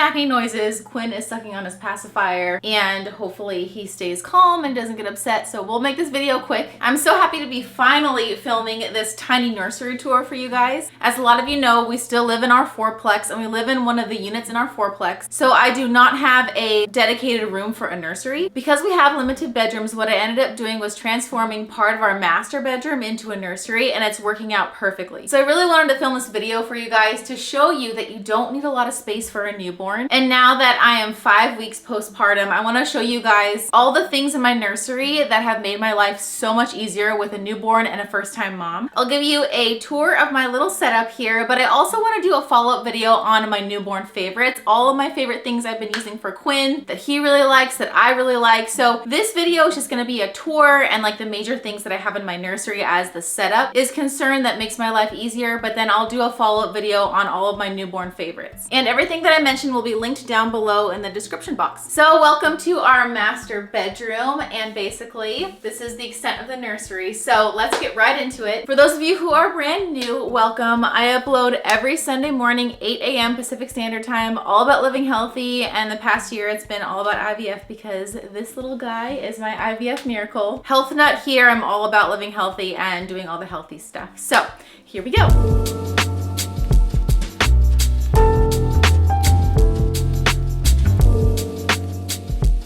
snacking noises. Quinn is sucking on his pacifier, and hopefully he stays calm and doesn't get upset. So we'll make this video quick. I'm so happy to be finally filming this tiny nursery tour for you guys. As a lot of you know, we still live in our fourplex, and we live in one of the units in our fourplex. So I do not have a dedicated room for a nursery. Because we have limited bedrooms, what I ended up doing was transforming part of our master bedroom into a nursery, and it's working out perfectly. So I really wanted to film this video for you guys to show you that you don't need a lot of space for a newborn. And now that I am 5 weeks postpartum, I want to show you guys all the things in my nursery that have made my life so much easier with a newborn and a first-time mom. I'll give you a tour of my little setup here, but I also want to do a follow-up video on my newborn favorites, all of my favorite things I've been using for Quinn that he really likes, that I really like. So this video is just going to be a tour and like the major things that I have in my nursery as the setup is concerned that makes my life easier, but then I'll do a follow-up video on all of my newborn favorites. And everything that I mentioned will be linked down below in the description box. So welcome to our master bedroom, and basically this is the extent of the nursery. So let's get right into it. For those of you who are brand new, welcome. I upload every Sunday morning, 8 a.m. Pacific Standard Time, all about living healthy, and the past year it's been all about IVF because this little guy is my IVF miracle. Health nut here, I'm all about living healthy and doing all the healthy stuff. So here we go.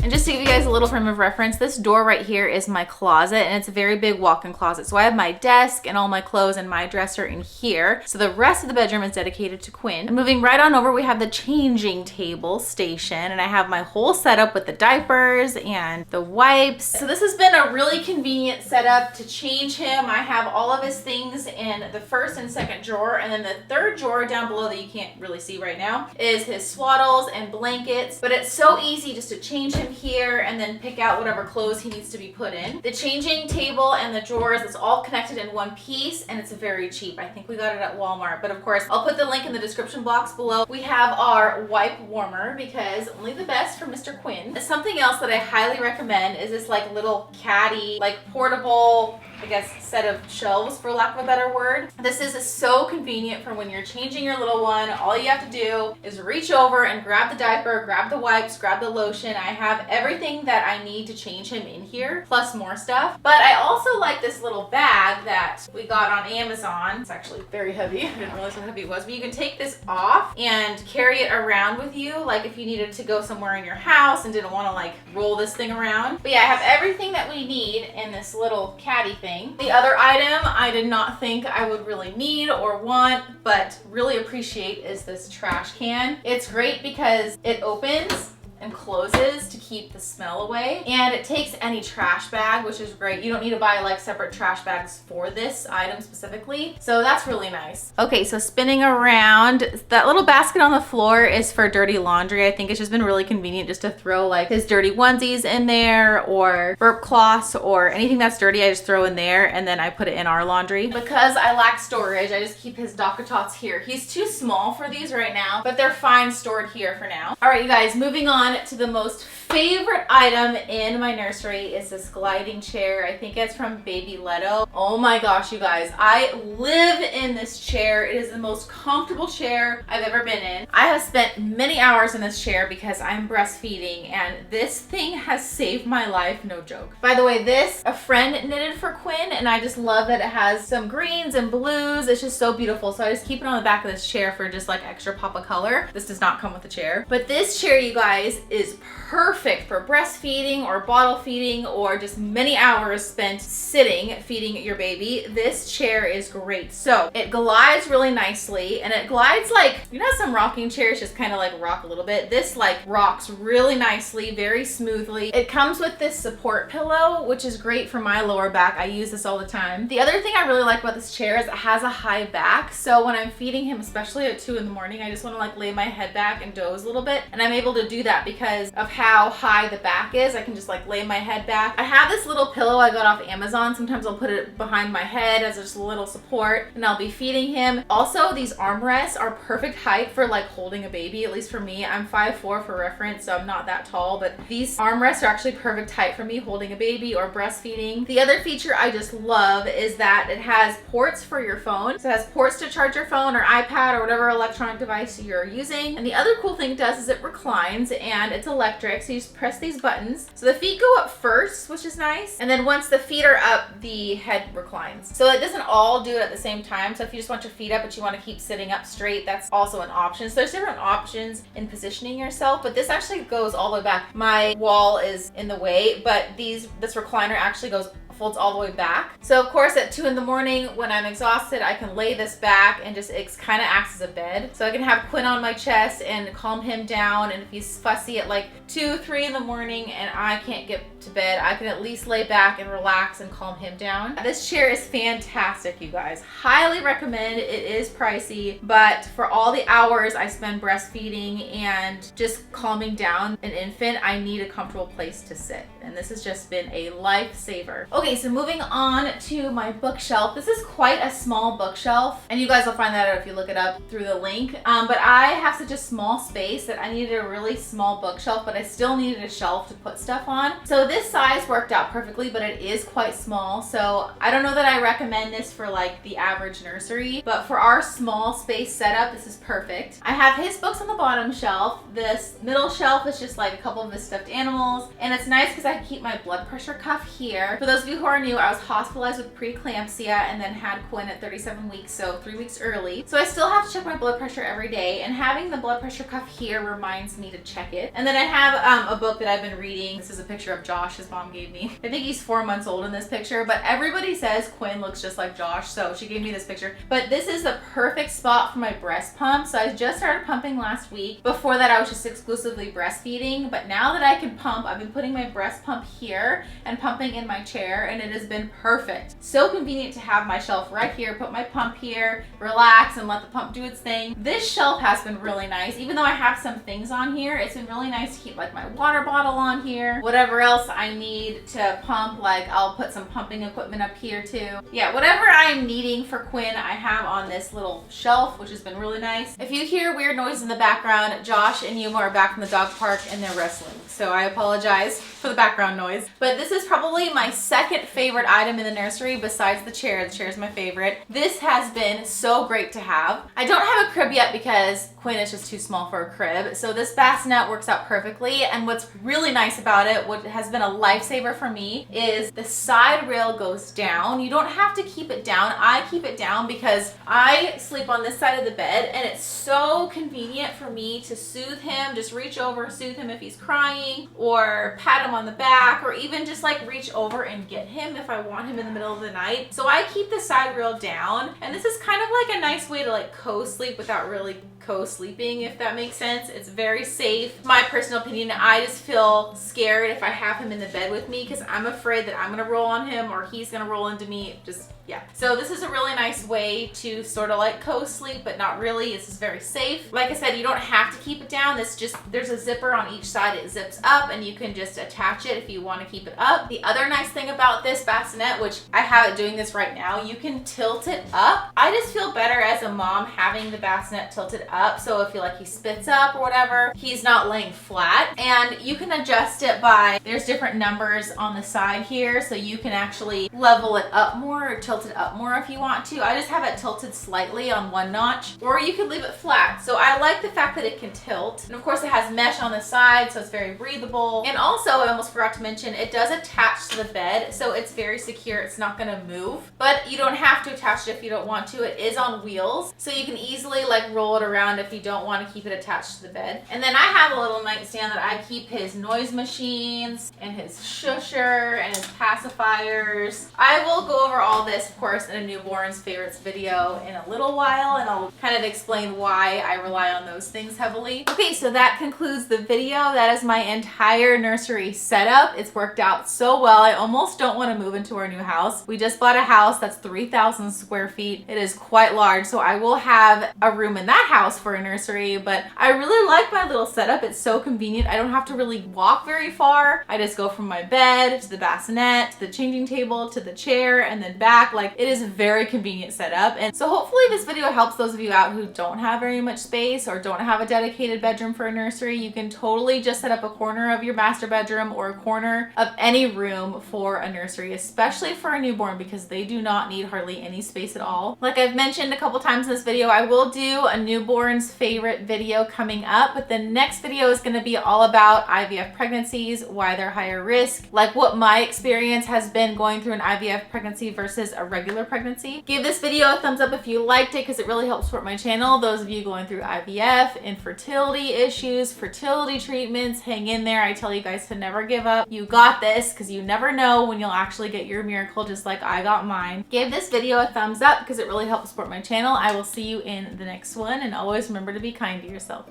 And just to give you guys a little frame of reference, this door right here is my closet, and it's a very big walk-in closet. So I have my desk and all my clothes and my dresser in here. So the rest of the bedroom is dedicated to Quinn. And moving right on over, we have the changing table station, and I have my whole setup with the diapers and the wipes. So this has been a really convenient setup to change him. I have all of his things in the first and second drawer, and then the third drawer down below that you can't really see right now is his swaddles and blankets. But it's so easy just to change him here and then pick out whatever clothes he needs to be put in. The changing table and the drawers, it's all connected in one piece, and it's very cheap. I think we got it at Walmart, but of course I'll put the link in the description box below. We have our wipe warmer because only the best for Mr. Quinn. Something else that I highly recommend is this like little Caddy, like portable, I guess, set of shelves, for lack of a better word. This is so convenient for when you're changing your little one. All you have to do is reach over and grab the diaper, grab the wipes, grab the lotion. I have everything that I need to change him in here, plus more stuff. But I also like this little bag that we got on Amazon. It's actually very heavy. I didn't realize how heavy it was, but you can take this off and carry it around with you, like if you needed to go somewhere in your house and didn't want to like roll this thing around. But yeah, I have everything that we need in this little Caddy thing. The other item I did not think I would really need or want, but really appreciate, is this trash can. It's great because it opens and closes to keep the smell away, and it takes any trash bag, which is great. You don't need to buy like separate trash bags for this item specifically, so that's really nice. Okay, so spinning around, that little basket on the floor is for dirty laundry. I think it's just been really convenient just to throw like his dirty onesies in there, or burp cloths, or anything that's dirty I just throw in there, and then I put it in our laundry. Because I lack storage, I just keep his DockATots here. He's too small for these right now, but they're fine stored here for now. All right, you guys, moving on to the most favorite item in my nursery is this gliding chair. I think it's from Baby Leto. Oh my gosh, you guys, I live in this chair. It is the most comfortable chair I've ever been in. I have spent many hours in this chair because I'm breastfeeding, and this thing has saved my life, no joke. By the way, this a friend knitted for Quinn, and I just love that it has some greens and blues. It's just so beautiful. So I just keep it on the back of this chair for just like extra pop of color. This does not come with the chair, but this chair, you guys, is perfect for breastfeeding or bottle feeding, or just many hours spent sitting feeding your baby. This chair is great. So it glides really nicely, and it glides like, you know, some rocking chairs just kind of like rock a little bit. This like rocks really nicely, very smoothly. It comes with this support pillow, which is great for my lower back. I use this all the time. The other thing I really like about this chair is it has a high back. So when I'm feeding him, especially at 2 in the morning, I just want to like lay my head back and doze a little bit, and I'm able to do that because of how high the back is. I can just like lay my head back. I have this little pillow I got off Amazon. Sometimes I'll put it behind my head as just a little support, and I'll be feeding him. Also, these armrests are perfect height for like holding a baby, at least for me. I'm 5'4" for reference, so I'm not that tall, but these armrests are actually perfect height for me holding a baby or breastfeeding. The other feature I just love is that it has ports for your phone. So it has ports to charge your phone or iPad or whatever electronic device you're using. And the other cool thing it does is it reclines and it's electric. So you just press these buttons. So the feet go up first, which is nice. And then once the feet are up, the head reclines. So it doesn't all do it at the same time. So if you just want your feet up but you want to keep sitting up straight, that's also an option. So there's different options in positioning yourself, but this actually goes all the way back. My wall is in the way, but this recliner actually folds all the way back. So of course at 2 in the morning when I'm exhausted, I can lay this back and just, it kind of acts as a bed. So I can have Quinn on my chest and calm him down. And if he's fussy at like 2, 3 in the morning and I can't get to bed, I can at least lay back and relax and calm him down. This chair is fantastic, you guys. Highly recommend. It is pricey, but for all the hours I spend breastfeeding and just calming down an infant, I need a comfortable place to sit. And this has just been a lifesaver. Okay, so moving on to my bookshelf. This is quite a small bookshelf, and you guys will find that out if you look it up through the link. But I have such a small space that I needed a really small bookshelf, but I still needed a shelf to put stuff on. So this size worked out perfectly, but it is quite small. So I don't know that I recommend this for like the average nursery, but for our small space setup, this is perfect. I have his books on the bottom shelf. This middle shelf is just like a couple of his stuffed animals, and it's nice because I can keep my blood pressure cuff here. For those of you who are new, I was hospitalized with preeclampsia and then had Quinn at 37 weeks, so 3 weeks early. So I still have to check my blood pressure every day, and having the blood pressure cuff here reminds me to check it. And then I have a book that I've been reading. This is a picture of Josh his mom gave me. I think he's 4 months old in this picture, but everybody says Quinn looks just like Josh, so she gave me this picture. But this is the perfect spot for my breast pump. So I just started pumping last week. Before that, I was just exclusively breastfeeding, but now that I can pump, I've been putting my breast pump here and pumping in my chair, and it has been perfect. So convenient to have my shelf right here, put my pump here, relax and let the pump do its thing. This shelf has been really nice. Even though I have some things on here, it's been really nice to keep like my water bottle on here, whatever else I need to pump, like I'll put some pumping equipment up here too. Yeah, whatever I'm needing for Quinn, I have on this little shelf, which has been really nice. If you hear weird noise in the background, Josh and Yuma are back from the dog park and they're wrestling. So I apologize for the background noise. But this is probably my second favorite item in the nursery besides the chair. The chair is my favorite. This has been so great to have. I don't have a crib yet because Quinn is just too small for a crib. So this bassinet works out perfectly. And what's really nice about it, what has been a lifesaver for me, is the side rail goes down. You don't have to keep it down. I keep it down because I sleep on this side of the bed and it's so convenient for me to soothe him, just reach over, soothe him if he's crying, or pat him on the back, or even just like reach over and get him if I want him in the middle of the night. So I keep the side rail down, and this is kind of like a nice way to like co-sleep without really co-sleeping, if that makes sense. It's very safe. My personal opinion, I just feel scared if I have him in the bed with me because I'm afraid that I'm gonna roll on him or he's gonna roll into me. Just yeah. So this is a really nice way to sort of like co-sleep, but not really. This is very safe. Like I said, you don't have to keep it down. There's a zipper on each side. It zips up and you can just attach it if you want to keep it up. The other nice thing about this bassinet, which I have it doing this right now, you can tilt it up. I just feel better as a mom having the bassinet tilted up. So if you like he spits up or whatever, he's not laying flat. And you can adjust it by, there's different numbers on the side here. So you can actually level it up more or tilt it up more if you want to. I just have it tilted slightly on one notch, or you could leave it flat. So I like the fact that it can tilt. And of course it has mesh on the side, so it's very breathable. And also, I almost forgot to mention, it does attach to the bed, so it's very secure. It's not gonna move, but you don't have to attach it if you don't want to. It is on wheels, so you can easily like roll it around if you don't want to keep it attached to the bed. And then I have a little nightstand that I keep his noise machines and his shusher and his pacifiers. I will go over all this, of course, in a newborn's favorites video in a little while, and I'll kind of explain why I rely on those things heavily. Okay, so that concludes the video. That is my entire nursery setup. It's worked out so well. I almost don't want to move into our new house. We just bought a house that's 3,000 square feet. It is quite large, so I will have a room in that house house for a nursery, but I really like my little setup. It's so convenient. I don't have to really walk very far. I just go from my bed to the bassinet, to the changing table, to the chair, and then back. Like, it is a very convenient setup. And so hopefully this video helps those of you out who don't have very much space or don't have a dedicated bedroom for a nursery. You can totally just set up a corner of your master bedroom or a corner of any room for a nursery, especially for a newborn, because they do not need hardly any space at all. Like I've mentioned a couple times in this video, I will do a newborn's favorite video coming up, but the next video is going to be all about IVF pregnancies, why they're higher risk, like what my experience has been going through an IVF pregnancy versus a regular pregnancy. Give this video a thumbs up if you liked it, because it really helps support my channel. Those of you going through IVF, infertility issues, fertility treatments, hang in there. I tell you guys to never give up. You got this, because you never know when you'll actually get your miracle, just like I got mine. Give this video a thumbs up because it really helps support my channel. I will see you in the next one, and always remember to be kind to yourself.